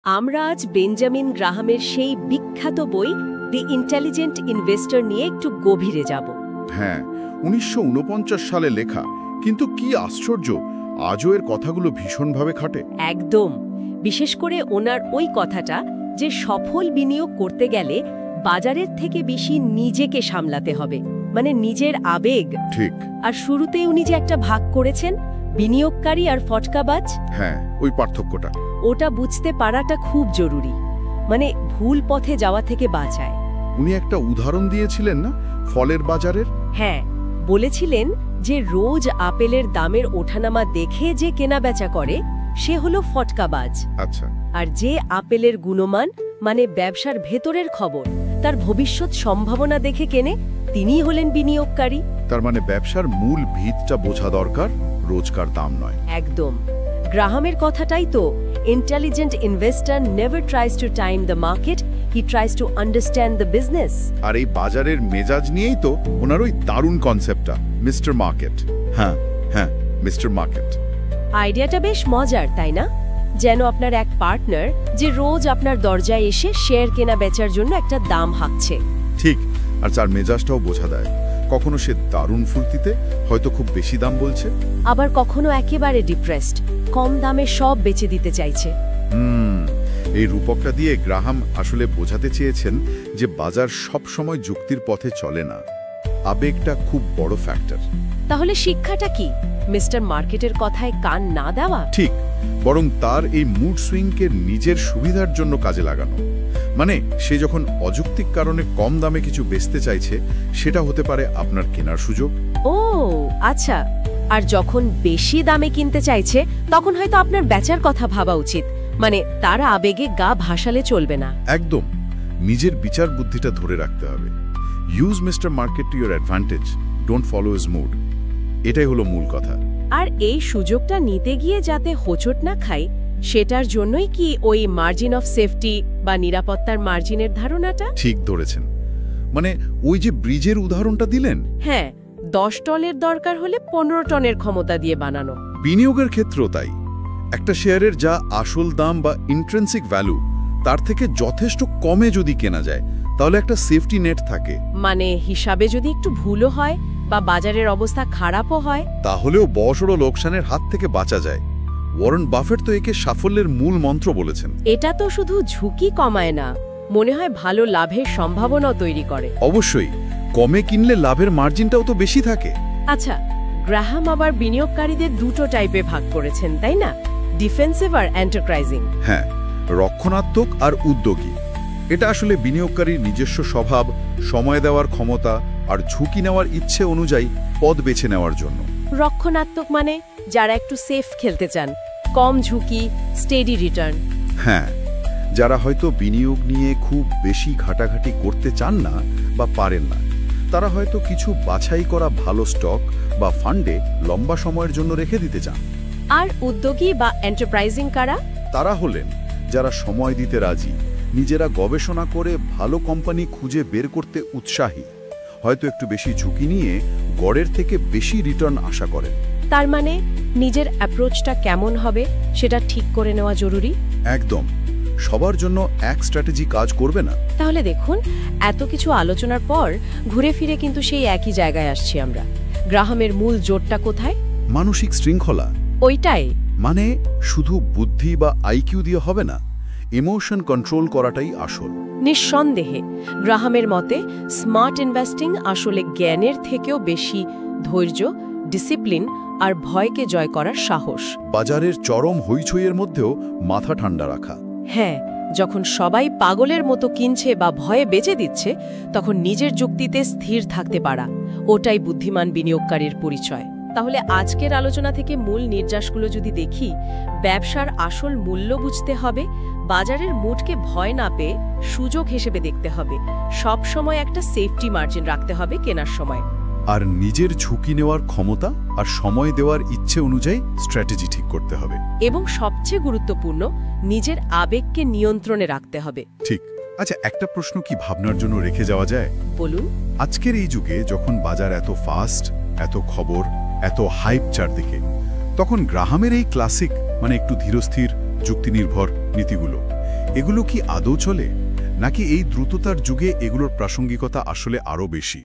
আমরা আজ বেঞ্জামিন গ্রাহামের সেই বিখ্যাত বই দি ইন্টেলিজেন্ট ইনভেস্টর নিয়ে একটু গভীরে যাব। হ্যাঁ, ১৯৪৯ সালে লেখা, কিন্তু কি আশ্চর্য, আজও এর কথাগুলো ভীষণভাবে খাটে। একদম, বিশেষ করে ওনার ওই কথাটা যে সফল বিনিয়োগ করতে গেলে বাজারের থেকে বেশি নিজেকে সামলাতে হবে, মানে নিজের আবেগ। ঠিক। আর শুরুতেই উনি যে একটা ভাগ করেছেন বিনিয়োগকারী আর ফটকাবাজ, হ্যাঁ, ওই পার্থক্যটা ওটা বুঝতে পারাটা খুব জরুরি, মানে ভুল পথে যাওয়া থেকে বাঁচায়। উনি একটা উদাহরণ দিয়েছিলেন না, ফলের বাজারের? হ্যাঁ, বলেছিলেন যে রোজ আপেলের দামের ওঠানামা দেখে যে কেনাবেচা করে সে হলো ফটকাবাজ। আচ্ছা। আর যে আপেলের গুণমান, মানে ব্যবসার ভেতরের খবর, তার ভবিষ্যৎ সম্ভাবনা দেখে কেনে, তিনিই হলেন বিনিয়োগকারী। তার মানে ব্যবসার মূল ভিতটা বোঝা দরকার, রোজকার দাম নয়। একদম, গ্রাহামের কথাটাই তো, intelligent investor never tries to time the market, he tries to understand the business. আর এই বাজারের মেজাজ নিয়েই তো ওনার ওই দারুণ কনসেপ্টটা, মিস্টার মার্কেট। হ্যাঁ হ্যাঁ, মিস্টার মার্কেট। আইডিয়াটা বেশ মজার, তাই না? যেন আপনার এক পার্টনার যে রোজ আপনার দরজায় এসে শেয়ার কেনা বেচার জন্য একটা দাম হাঁকছে। ঠিক, আর যার মেজাজটাও বোঝা দেয়। কখনো সে দারুণ ফুর্তিতে, হয়তো খুব বেশি দাম বলছে, আবার কখনো একেবারে ডিপ্রেসড, কম দামে সব বেচে দিতে চাইছে। এই রূপকটা দিয়ে গ্রাহাম আসলে বোঝাতে চেয়েছেন যে বাজার সব সময় যুক্তির পথে চলে না, আবেগটা খুব বড় ফ্যাক্টর। তাহলে শিক্ষাটা কি? মিস্টার মার্কেটের কথায় কান না দেওয়া? ঠিক, বরং তার এই মুড সুইংকে নিজের সুবিধার জন্য কাজে লাগানো। মানে সে যখন অযৌক্তিক কারণে কম দামে কিছু বেচতে চাইছে, সেটা হতে পারে আপনার কেনার সুযোগ। ও আচ্ছা, আর যখন বেশি দামে কিনতে চাইছে তখন হয়তো আপনার বেচার কথা ভাবা উচিত, মানে তার আবেগে গা ভাসালে চলবে না। একদম, নিজের বিচার বুদ্ধিটা ধরে রাখতে হবে। Use mister market to your advantage, don't follow his mood, এটাই হলো মূল কথা। আর এই সুযোগটা নিতে গিয়ে যাতে হোঁচট না খাই, সেটার জন্যই কি ওই মার্জিন অফ সেফটি বা নিরাপত্তার মার্জিনের ধারণাটা? ঠিক ধরেছেন, মানে ওই যে ব্রিজের উদাহরণটা দিলেন। হ্যাঁ, 10 টনের দরকার হলে 15 টনের ক্ষমতা দিয়ে বানানো। বিনিয়োগের ক্ষেত্রেও তাই, একটা শেয়ারের যা আসল দাম বা ইন্ট্রিনসিক ভ্যালু, তার থেকে যথেষ্ট কমে যদি কেনা যায়, তাহলে একটা সেফটি নেট থাকে। মানে হিসাবে যদি একটু ভুলও হয় বা বাজারের অবস্থা খারাপও হয়, তাহলেও বড়সড় লোকসানের হাত থেকে বাঁচা যায়। ওয়ারেন বাফেট তো একে সাফল্যের মূল মন্ত্র বলেছেন। এটা তো শুধু ঝুঁকি কমায় না, মনে হয় ভালো লাভের সম্ভাবনাও তৈরি করে। অবশ্যই, কমে কিনলে লাভের মার্জিনটাও তো বেশি থাকে। আচ্ছা, গ্রাহাম আবার বিনিয়োগকারীদের দুটো টাইপে ভাগ করেছেন, তাই না? ডিফেন্সিভ আর এন্টারপ্রাইজিং। হ্যাঁ, রক্ষণাত্মক আর উদ্যোগী। এটা আসলে বিনিয়োগকারীর নিজস্ব স্বভাব, সময় দেওয়ার ক্ষমতা আর ঝুঁকি নেওয়ার ইচ্ছে অনুযায়ী পথ বেছে নেওয়ার জন্য। রক্ষণাত্মক মানে যারা একটু সেফ খেলতে চান, কম ঝুঁকি, স্টেডি রিটার্ন। হ্যাঁ, যারা হয়তো বিনিয়োগ নিয়ে খুব বেশি ঘাটাঘাটি করতে চান না বা পারেন না, তারা হয়তো কিছু বাছাই করা ভালো স্টক বা ফান্ডে লম্বা সময়ের জন্য রেখে দিতে চান। আর উদ্যোগী বা এন্টারপ্রাইজিং কারা? তারা হলেন যারা সময় দিতে রাজি, নিজেরা গবেষণা করে ভালো কোম্পানি খুঁজে বের করতে উৎসাহী, হয়তো একটু বেশি ঝুঁকি নিয়ে গড়ের থেকে বেশি রিটার্ন আশা করেন। তার মানে নিজের অ্যাপ্রোচটা কেমন হবে সেটা ঠিক করে নেওয়া জরুরি। একদম, সবার জন্য এক স্ট্র্যাটেজি কাজ করবে না। তাহলে দেখুন, এত কিছু আলোচনার পর ঘুরে ফিরে কিন্তু সেই একই জায়গায় আসছি আমরা। গ্রাহামের মূল জোরটা কোথায়? মানসিক শৃঙ্খলা। ওইটাই, মানে শুধু বুদ্ধি বা আইকিউ দিয়ে হবে না, ইমোশন কন্ট্রোল করাটাই আসল। নিঃসন্দেহে গ্রাহামের মতে স্মার্ট ইনভেস্টিং আসলে জ্ঞানের থেকেও বেশি ধৈর্য, ডিসিপ্লিন আর ভয়কে জয় করার সাহস। বাজারের চরম হইচইয়ের মধ্যেও মাথা ঠান্ডা রাখা। হ্যাঁ, যখন সবাই পাগলের মতো কিনছে বা ভয়ে বেচে দিচ্ছে, তখন নিজের যুক্তিতে স্থির থাকতে পারা, ওটাই বুদ্ধিমান বিনিয়োগকারীর পরিচয়। তাহলে আজকের আলোচনা থেকে মূল নির্যাসগুলো যদি দেখি, ব্যবসার আসল মূল্য বুঝতে হবে, বাজারের মুডকে ভয় না পেয়ে সুযোগ হিসেবে দেখতে হবে, সব সময় একটা সেফটি মার্জিন রাখতে হবে কেনার সময়, আর নিজের ঝুঁকি নেওয়ার ক্ষমতা আর সময় দেওয়ার ইচ্ছে অনুযায়ী স্ট্র্যাটেজি ঠিক করতে হবে। এবং সবচেয়ে গুরুত্বপূর্ণ, নিজের আবেগকে নিয়ন্ত্রণে রাখতে হবে। ঠিক। আচ্ছা, একটা প্রশ্ন কি ভাবনার জন্য রেখে যাওয়া যায়? বলুন। আজকের এই যুগে যখন বাজার এত ফাস্ট, এত খবর, এত হাইপ চারদিকে, তখন গ্রাহামের এই ক্লাসিক, মানে একটু ধীরস্থির, যুক্তিনির্ভর নীতিগুলো, এগুলো কি আদৌ চলে, নাকি এই দ্রুততার যুগে এগুলোর প্রাসঙ্গিকতা আসলে আরও বেশি?